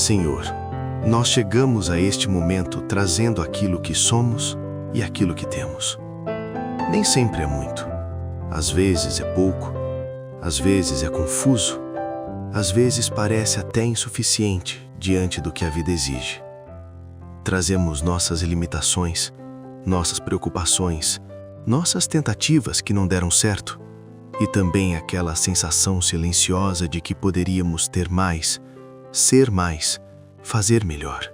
Senhor, nós chegamos a este momento trazendo aquilo que somos e aquilo que temos. Nem sempre é muito. Às vezes é pouco, às vezes é confuso, às vezes parece até insuficiente diante do que a vida exige. Trazemos nossas limitações, nossas preocupações, nossas tentativas que não deram certo e também aquela sensação silenciosa de que poderíamos ter mais, ser mais, fazer melhor.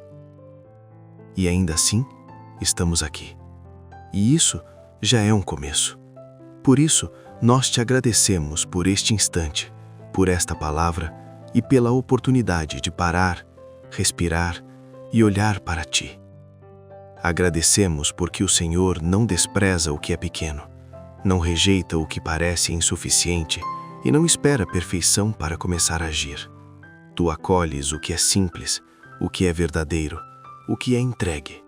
E ainda assim, estamos aqui. E isso já é um começo. Por isso, nós te agradecemos por este instante, por esta palavra e pela oportunidade de parar, respirar e olhar para ti. Agradecemos porque o Senhor não despreza o que é pequeno, não rejeita o que parece insuficiente e não espera a perfeição para começar a agir. Tu acolhes o que é simples, o que é verdadeiro, o que é entregue.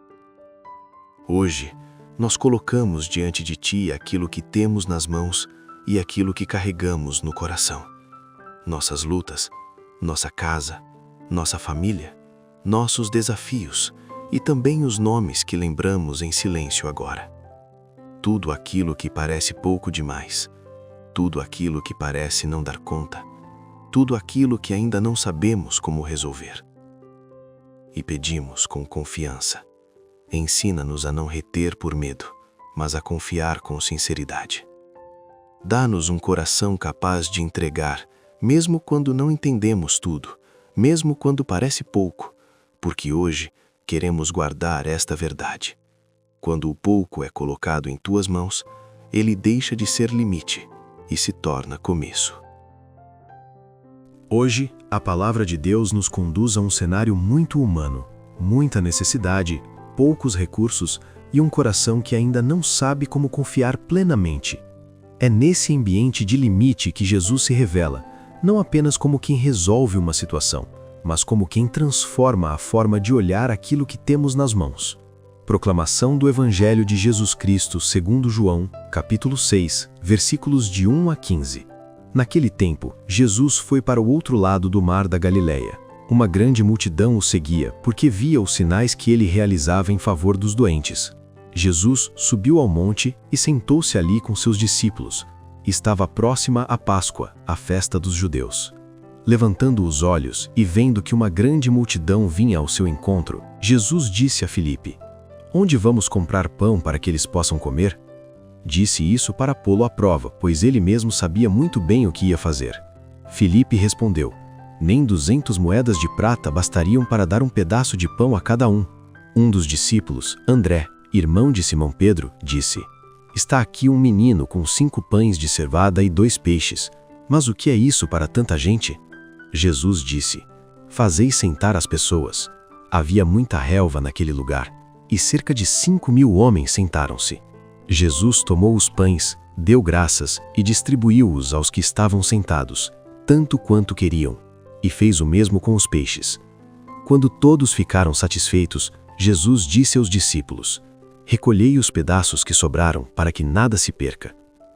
Hoje, nós colocamos diante de ti aquilo que temos nas mãos e aquilo que carregamos no coração. Nossas lutas, nossa casa, nossa família, nossos desafios e também os nomes que lembramos em silêncio agora. Tudo aquilo que parece pouco demais, tudo aquilo que parece não dar conta, tudo aquilo que ainda não sabemos como resolver. E pedimos com confiança, ensina-nos a não reter por medo, mas a confiar com sinceridade. Dá-nos um coração capaz de entregar, mesmo quando não entendemos tudo, mesmo quando parece pouco, porque hoje queremos guardar esta verdade. Quando o pouco é colocado em tuas mãos, ele deixa de ser limite e se torna começo. Hoje, a palavra de Deus nos conduz a um cenário muito humano, muita necessidade, poucos recursos e um coração que ainda não sabe como confiar plenamente. É nesse ambiente de limite que Jesus se revela, não apenas como quem resolve uma situação, mas como quem transforma a forma de olhar aquilo que temos nas mãos. Proclamação do Evangelho de Jesus Cristo segundo João, capítulo 6, versículos de 1 a 15. Naquele tempo, Jesus foi para o outro lado do mar da Galileia. Uma grande multidão o seguia, porque via os sinais que ele realizava em favor dos doentes. Jesus subiu ao monte e sentou-se ali com seus discípulos. Estava próxima a Páscoa, a festa dos judeus. Levantando os olhos e vendo que uma grande multidão vinha ao seu encontro, Jesus disse a Filipe: "Onde vamos comprar pão para que eles possam comer?" Disse isso para pô-lo à prova, pois ele mesmo sabia muito bem o que ia fazer. Filipe respondeu: "Nem 200 moedas de prata bastariam para dar um pedaço de pão a cada um." Um dos discípulos, André, irmão de Simão Pedro, disse: "Está aqui um menino com 5 pães de cevada e 2 peixes. Mas o que é isso para tanta gente?" Jesus disse: "Fazei sentar as pessoas." Havia muita relva naquele lugar, e cerca de 5.000 homens sentaram-se. Jesus tomou os pães, deu graças e distribuiu-os aos que estavam sentados, tanto quanto queriam, e fez o mesmo com os peixes. Quando todos ficaram satisfeitos, Jesus disse aos discípulos: "Recolhei os pedaços que sobraram, para que nada se perca."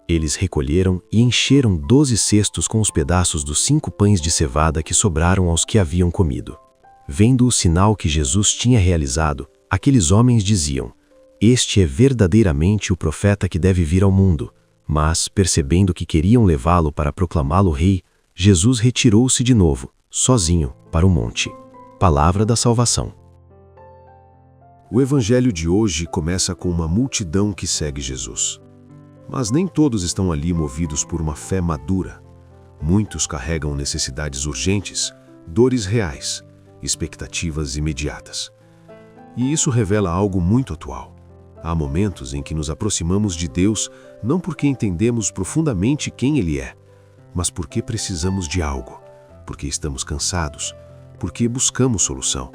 Eles recolheram e encheram 12 cestos com os pedaços dos 5 pães de cevada que sobraram aos que haviam comido. Vendo o sinal que Jesus tinha realizado, aqueles homens diziam: "Este é verdadeiramente o profeta que deve vir ao mundo." Mas, percebendo que queriam levá-lo para proclamá-lo rei, Jesus retirou-se de novo, sozinho, para o monte. Palavra da salvação. O evangelho de hoje começa com uma multidão que segue Jesus. Mas nem todos estão ali movidos por uma fé madura. Muitos carregam necessidades urgentes, dores reais, expectativas imediatas. E isso revela algo muito atual. Há momentos em que nos aproximamos de Deus não porque entendemos profundamente quem Ele é, mas porque precisamos de algo, porque estamos cansados, porque buscamos solução.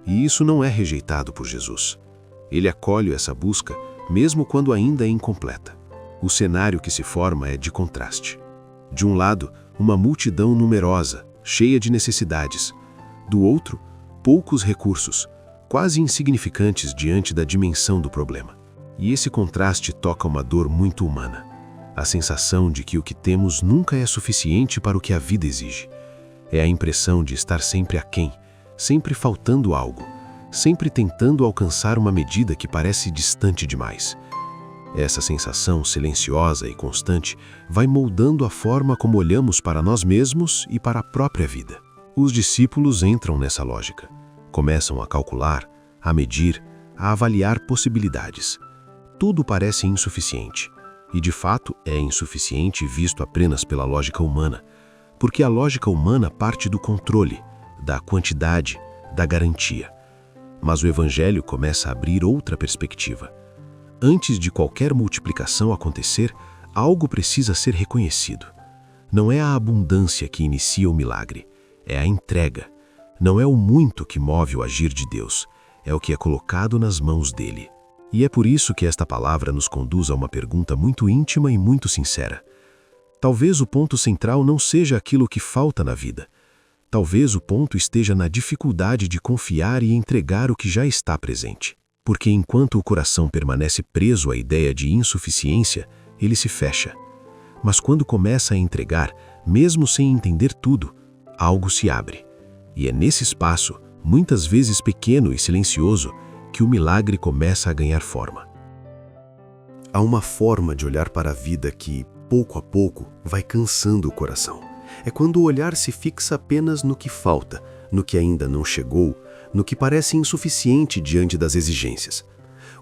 E isso não é rejeitado por Jesus. Ele acolhe essa busca, mesmo quando ainda é incompleta. O cenário que se forma é de contraste. De um lado, uma multidão numerosa, cheia de necessidades. Do outro, poucos recursos, quase insignificantes diante da dimensão do problema. E esse contraste toca uma dor muito humana. A sensação de que o que temos nunca é suficiente para o que a vida exige. É a impressão de estar sempre aquém, sempre faltando algo, sempre tentando alcançar uma medida que parece distante demais. Essa sensação silenciosa e constante vai moldando a forma como olhamos para nós mesmos e para a própria vida. Os discípulos entram nessa lógica. Começam a calcular, a medir, a avaliar possibilidades. Tudo parece insuficiente. E de fato é insuficiente visto apenas pela lógica humana, porque a lógica humana parte do controle, da quantidade, da garantia. Mas o Evangelho começa a abrir outra perspectiva. Antes de qualquer multiplicação acontecer, algo precisa ser reconhecido. Não é a abundância que inicia o milagre, é a entrega. Não é o muito que move o agir de Deus, é o que é colocado nas mãos dele. E é por isso que esta palavra nos conduz a uma pergunta muito íntima e muito sincera. Talvez o ponto central não seja aquilo que falta na vida. Talvez o ponto esteja na dificuldade de confiar e entregar o que já está presente. Porque enquanto o coração permanece preso à ideia de insuficiência, ele se fecha. Mas quando começa a entregar, mesmo sem entender tudo, algo se abre. E é nesse espaço, muitas vezes pequeno e silencioso, que o milagre começa a ganhar forma. Há uma forma de olhar para a vida que, pouco a pouco, vai cansando o coração. É quando o olhar se fixa apenas no que falta, no que ainda não chegou, no que parece insuficiente diante das exigências.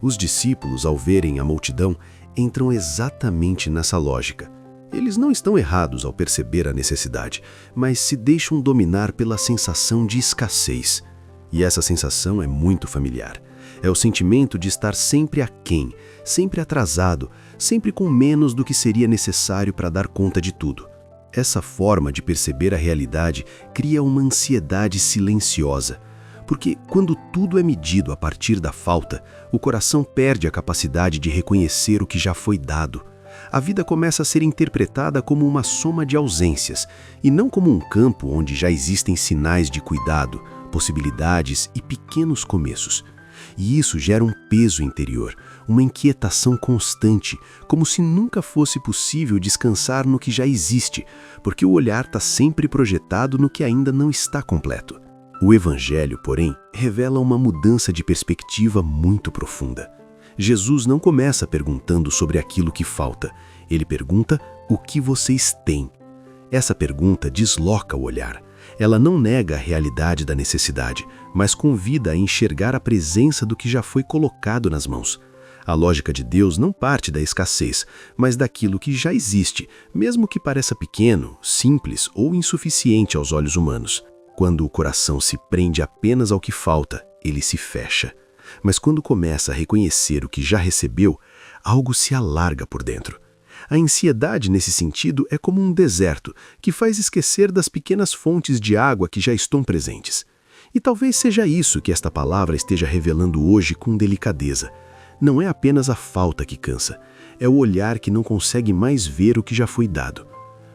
Os discípulos, ao verem a multidão, entram exatamente nessa lógica. Eles não estão errados ao perceber a necessidade, mas se deixam dominar pela sensação de escassez. E essa sensação é muito familiar. É o sentimento de estar sempre aquém, sempre atrasado, sempre com menos do que seria necessário para dar conta de tudo. Essa forma de perceber a realidade cria uma ansiedade silenciosa. Porque quando tudo é medido a partir da falta, o coração perde a capacidade de reconhecer o que já foi dado. A vida começa a ser interpretada como uma soma de ausências, e não como um campo onde já existem sinais de cuidado, possibilidades e pequenos começos. E isso gera um peso interior, uma inquietação constante, como se nunca fosse possível descansar no que já existe, porque o olhar está sempre projetado no que ainda não está completo. O Evangelho, porém, revela uma mudança de perspectiva muito profunda. Jesus não começa perguntando sobre aquilo que falta. Ele pergunta o que vocês têm. Essa pergunta desloca o olhar. Ela não nega a realidade da necessidade, mas convida a enxergar a presença do que já foi colocado nas mãos. A lógica de Deus não parte da escassez, mas daquilo que já existe, mesmo que pareça pequeno, simples ou insuficiente aos olhos humanos. Quando o coração se prende apenas ao que falta, ele se fecha. Mas quando começa a reconhecer o que já recebeu, algo se alarga por dentro. A ansiedade, nesse sentido, é como um deserto que faz esquecer das pequenas fontes de água que já estão presentes. E talvez seja isso que esta palavra esteja revelando hoje com delicadeza. Não é apenas a falta que cansa, é o olhar que não consegue mais ver o que já foi dado.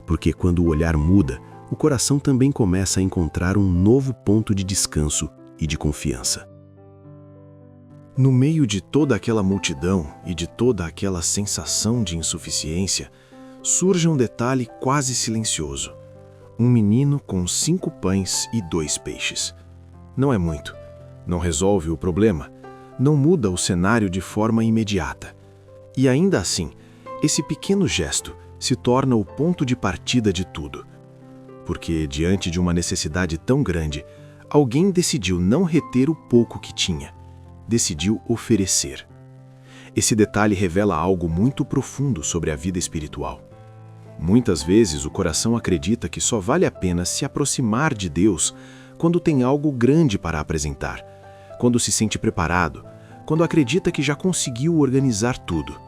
Porque quando o olhar muda, o coração também começa a encontrar um novo ponto de descanso e de confiança. No meio de toda aquela multidão e de toda aquela sensação de insuficiência, surge um detalhe quase silencioso. Um menino com 5 pães e 2 peixes. Não é muito, não resolve o problema, não muda o cenário de forma imediata. E ainda assim, esse pequeno gesto se torna o ponto de partida de tudo. Porque, diante de uma necessidade tão grande, alguém decidiu não reter o pouco que tinha. Decidiu oferecer. Esse detalhe revela algo muito profundo sobre a vida espiritual. Muitas vezes o coração acredita que só vale a pena se aproximar de Deus quando tem algo grande para apresentar, quando se sente preparado, quando acredita que já conseguiu organizar tudo.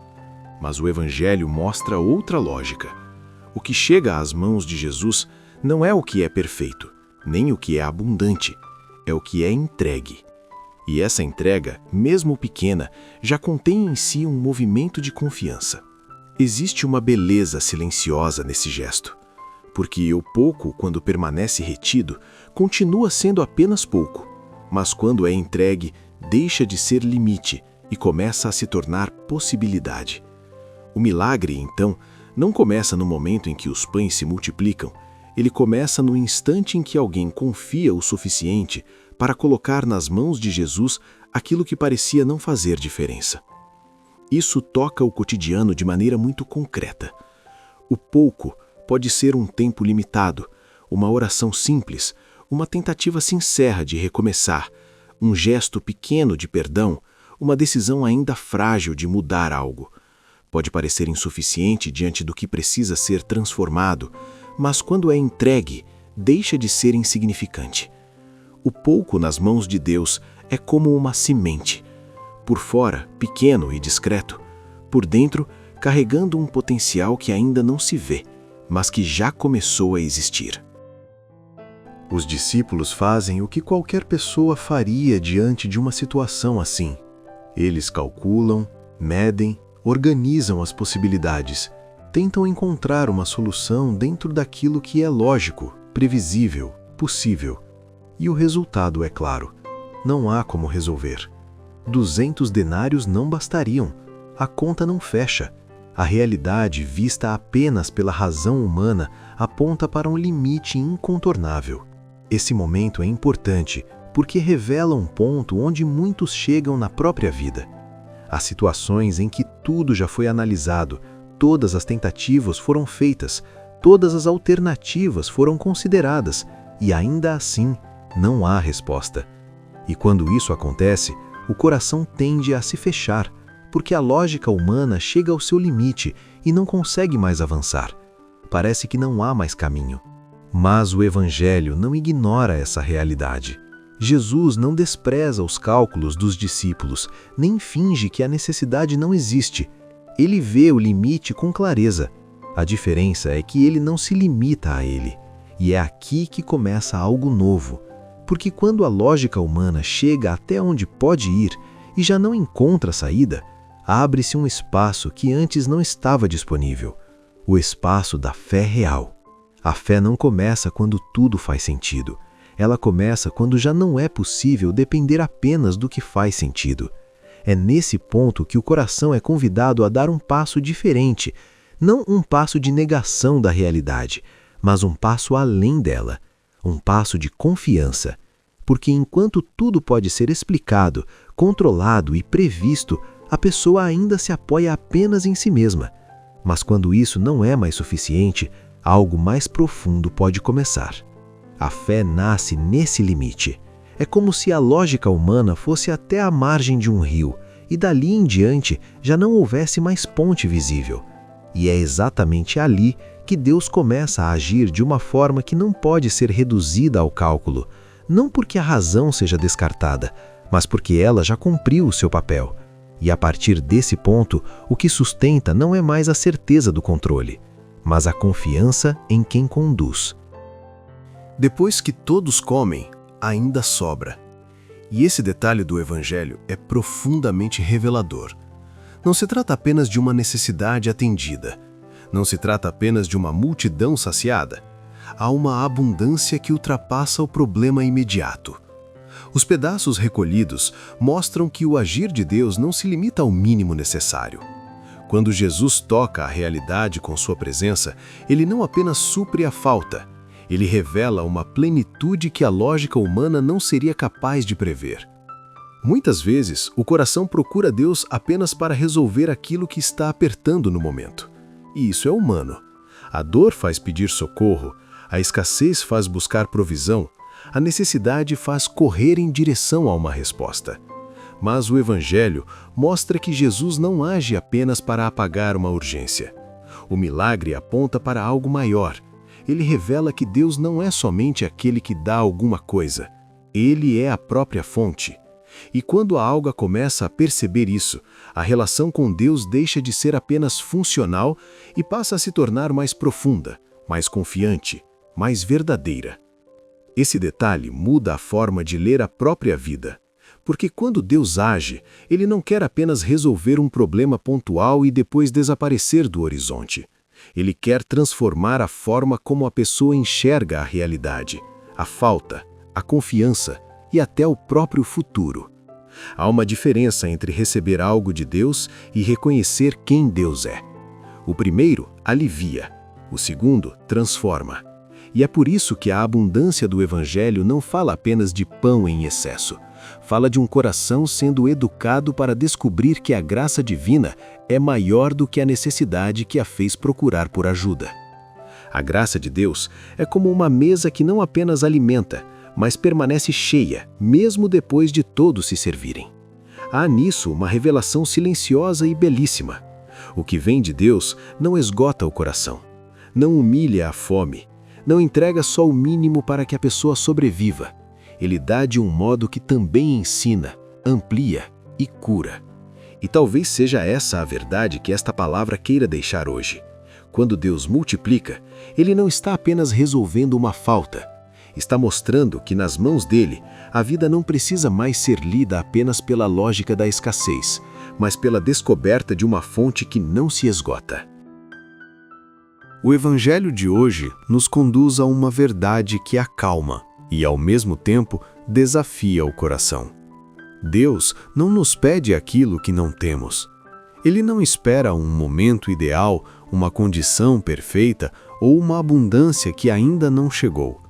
Mas o Evangelho mostra outra lógica. O que chega às mãos de Jesus não é o que é perfeito, nem o que é abundante, é o que é entregue. E essa entrega, mesmo pequena, já contém em si um movimento de confiança. Existe uma beleza silenciosa nesse gesto, porque o pouco, quando permanece retido, continua sendo apenas pouco, mas quando é entregue, deixa de ser limite e começa a se tornar possibilidade. O milagre, então, não começa no momento em que os pães se multiplicam, ele começa no instante em que alguém confia o suficiente para colocar nas mãos de Jesus aquilo que parecia não fazer diferença. Isso toca o cotidiano de maneira muito concreta. O pouco pode ser um tempo limitado, uma oração simples, uma tentativa sincera de recomeçar, um gesto pequeno de perdão, uma decisão ainda frágil de mudar algo. Pode parecer insuficiente diante do que precisa ser transformado, mas quando é entregue, deixa de ser insignificante. O pouco nas mãos de Deus é como uma semente. Por fora, pequeno e discreto. Por dentro, carregando um potencial que ainda não se vê, mas que já começou a existir. Os discípulos fazem o que qualquer pessoa faria diante de uma situação assim. Eles calculam, medem, organizam as possibilidades, tentam encontrar uma solução dentro daquilo que é lógico, previsível, possível. E o resultado é claro. Não há como resolver. 200 denários não bastariam. A conta não fecha. A realidade, vista apenas pela razão humana, aponta para um limite incontornável. Esse momento é importante porque revela um ponto onde muitos chegam na própria vida. Há situações em que tudo já foi analisado, todas as tentativas foram feitas, todas as alternativas foram consideradas e ainda assim não há resposta. E quando isso acontece, o coração tende a se fechar, porque a lógica humana chega ao seu limite e não consegue mais avançar. Parece que não há mais caminho. Mas o Evangelho não ignora essa realidade. Jesus não despreza os cálculos dos discípulos, nem finge que a necessidade não existe. Ele vê o limite com clareza. A diferença é que ele não se limita a ele. E é aqui que começa algo novo. Porque quando a lógica humana chega até onde pode ir e já não encontra saída, abre-se um espaço que antes não estava disponível. O espaço da fé real. A fé não começa quando tudo faz sentido. Ela começa quando já não é possível depender apenas do que faz sentido. É nesse ponto que o coração é convidado a dar um passo diferente, não um passo de negação da realidade, mas um passo além dela, um passo de confiança. Porque enquanto tudo pode ser explicado, controlado e previsto, a pessoa ainda se apoia apenas em si mesma. Mas quando isso não é mais suficiente, algo mais profundo pode começar. A fé nasce nesse limite. É como se a lógica humana fosse até a margem de um rio, e dali em diante já não houvesse mais ponte visível. E é exatamente ali que Deus começa a agir de uma forma que não pode ser reduzida ao cálculo, não porque a razão seja descartada, mas porque ela já cumpriu o seu papel. E a partir desse ponto, o que sustenta não é mais a certeza do controle, mas a confiança em quem conduz. Depois que todos comem, ainda sobra. E esse detalhe do Evangelho é profundamente revelador. Não se trata apenas de uma necessidade atendida. Não se trata apenas de uma multidão saciada. Há uma abundância que ultrapassa o problema imediato. Os pedaços recolhidos mostram que o agir de Deus não se limita ao mínimo necessário. Quando Jesus toca a realidade com sua presença, ele não apenas supre a falta, ele revela uma plenitude que a lógica humana não seria capaz de prever. Muitas vezes, o coração procura Deus apenas para resolver aquilo que está apertando no momento. E isso é humano. A dor faz pedir socorro, a escassez faz buscar provisão, a necessidade faz correr em direção a uma resposta. Mas o Evangelho mostra que Jesus não age apenas para apagar uma urgência. O milagre aponta para algo maior. Ele revela que Deus não é somente aquele que dá alguma coisa. Ele é a própria fonte. E quando a alga começa a perceber isso, a relação com Deus deixa de ser apenas funcional e passa a se tornar mais profunda, mais confiante, mais verdadeira. Esse detalhe muda a forma de ler a própria vida. Porque quando Deus age, Ele não quer apenas resolver um problema pontual e depois desaparecer do horizonte. Ele quer transformar a forma como a pessoa enxerga a realidade, a falta, a confiança e até o próprio futuro. Há uma diferença entre receber algo de Deus e reconhecer quem Deus é. O primeiro alivia, o segundo transforma. E é por isso que a abundância do Evangelho não fala apenas de pão em excesso. Fala de um coração sendo educado para descobrir que a graça divina é maior do que a necessidade que a fez procurar por ajuda. A graça de Deus é como uma mesa que não apenas alimenta, mas permanece cheia, mesmo depois de todos se servirem. Há nisso uma revelação silenciosa e belíssima. O que vem de Deus não esgota o coração, não humilha a fome, não entrega só o mínimo para que a pessoa sobreviva. Ele dá de um modo que também ensina, amplia e cura. E talvez seja essa a verdade que esta palavra queira deixar hoje. Quando Deus multiplica, Ele não está apenas resolvendo uma falta. Está mostrando que nas mãos dele, a vida não precisa mais ser lida apenas pela lógica da escassez, mas pela descoberta de uma fonte que não se esgota. O Evangelho de hoje nos conduz a uma verdade que acalma e, ao mesmo tempo, desafia o coração. Deus não nos pede aquilo que não temos. Ele não espera um momento ideal, uma condição perfeita ou uma abundância que ainda não chegou.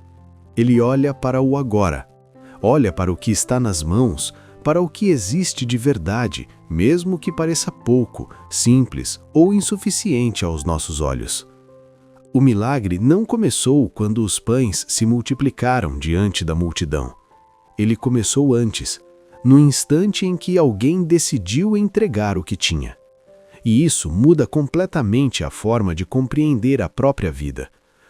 Ele olha para o agora, olha para o que está nas mãos, para o que existe de verdade, mesmo que pareça pouco, simples ou insuficiente aos nossos olhos. O milagre não começou quando os pães se multiplicaram diante da multidão. Ele começou antes, no instante em que alguém decidiu entregar o que tinha. E isso muda completamente a forma de compreender a própria vida,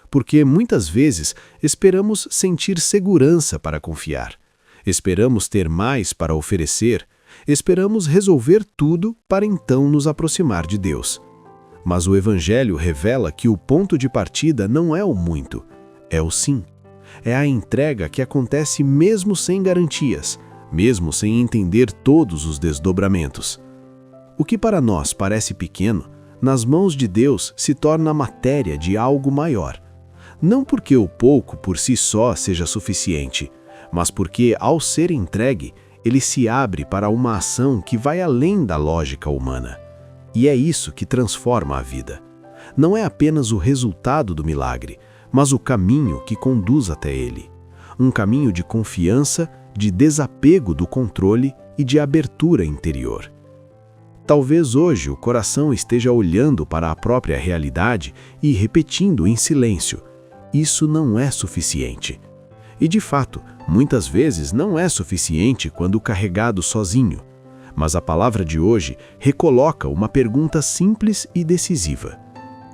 porque muitas vezes esperamos sentir segurança para confiar, esperamos ter mais para oferecer, esperamos resolver tudo para então nos aproximar de Deus. Mas o Evangelho revela que o ponto de partida não é o muito, é o sim. É a entrega que acontece mesmo sem garantias, mesmo sem entender todos os desdobramentos. O que para nós parece pequeno, nas mãos de Deus se torna matéria de algo maior. Não porque o pouco por si só seja suficiente, mas porque, ao ser entregue, ele se abre para uma ação que vai além da lógica humana. E é isso que transforma a vida. Não é apenas o resultado do milagre, mas o caminho que conduz até ele. Um caminho de confiança, de desapego do controle e de abertura interior. Talvez hoje o coração esteja olhando para a própria realidade e repetindo em silêncio: isso não é suficiente. E de fato, muitas vezes não é suficiente quando carregado sozinho. Mas a palavra de hoje recoloca uma pergunta simples e decisiva.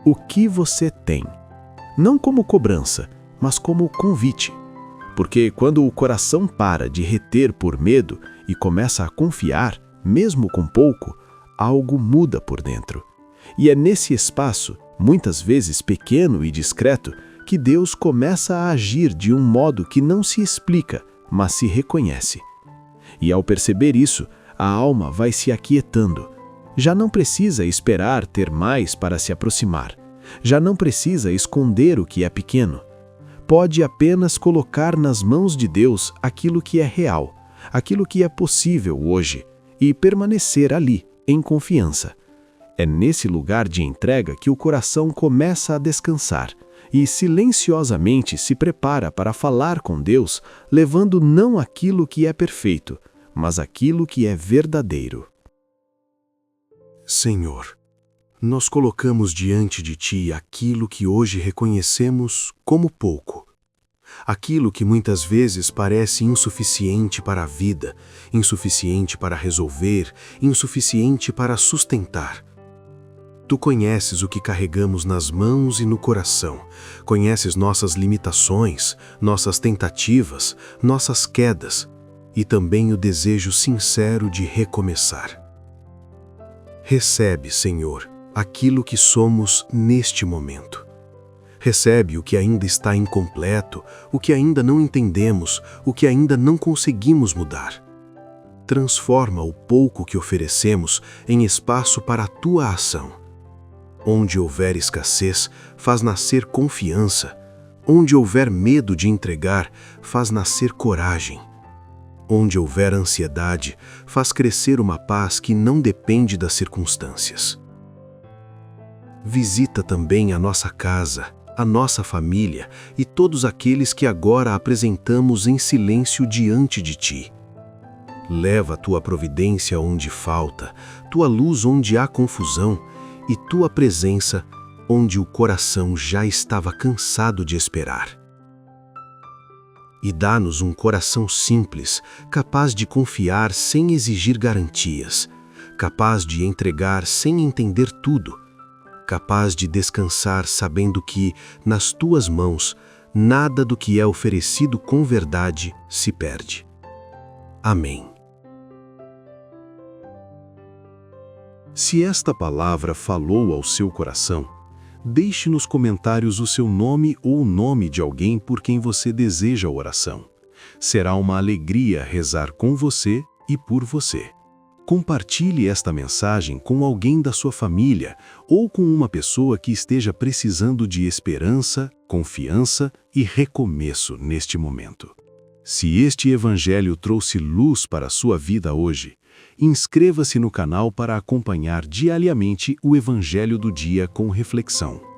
O que você tem? Não como cobrança, mas como convite. Porque quando o coração para de reter por medo e começa a confiar, mesmo com pouco, algo muda por dentro. E é nesse espaço, muitas vezes pequeno e discreto, que Deus começa a agir de um modo que não se explica, mas se reconhece. E ao perceber isso, a alma vai se aquietando. Já não precisa esperar ter mais para se aproximar. Já não precisa esconder o que é pequeno. Pode apenas colocar nas mãos de Deus aquilo que é real, aquilo que é possível hoje, e permanecer ali, em confiança. É nesse lugar de entrega que o coração começa a descansar e silenciosamente se prepara para falar com Deus, levando não aquilo que é perfeito, mas aquilo que é verdadeiro. Senhor, nós colocamos diante de Ti aquilo que hoje reconhecemos como pouco. Aquilo que muitas vezes parece insuficiente para a vida, insuficiente para resolver, insuficiente para sustentar. Tu conheces o que carregamos nas mãos e no coração, conheces nossas limitações, nossas tentativas, nossas quedas, e também o desejo sincero de recomeçar. Recebe, Senhor, aquilo que somos neste momento. Recebe o que ainda está incompleto, o que ainda não entendemos, o que ainda não conseguimos mudar. Transforma o pouco que oferecemos em espaço para a Tua ação. Onde houver escassez, faz nascer confiança. Onde houver medo de entregar, faz nascer coragem. Onde houver ansiedade, faz crescer uma paz que não depende das circunstâncias. Visita também a nossa casa, a nossa família e todos aqueles que agora apresentamos em silêncio diante de Ti. Leva Tua providência onde falta, Tua luz onde há confusão e Tua presença onde o coração já estava cansado de esperar. E dá-nos um coração simples, capaz de confiar sem exigir garantias, capaz de entregar sem entender tudo, capaz de descansar sabendo que, nas Tuas mãos, nada do que é oferecido com verdade se perde. Amém. Se esta palavra falou ao seu coração, deixe nos comentários o seu nome ou o nome de alguém por quem você deseja a oração. Será uma alegria rezar com você e por você. Compartilhe esta mensagem com alguém da sua família ou com uma pessoa que esteja precisando de esperança, confiança e recomeço neste momento. Se este evangelho trouxe luz para a sua vida hoje, inscreva-se no canal para acompanhar diariamente o Evangelho do Dia com reflexão.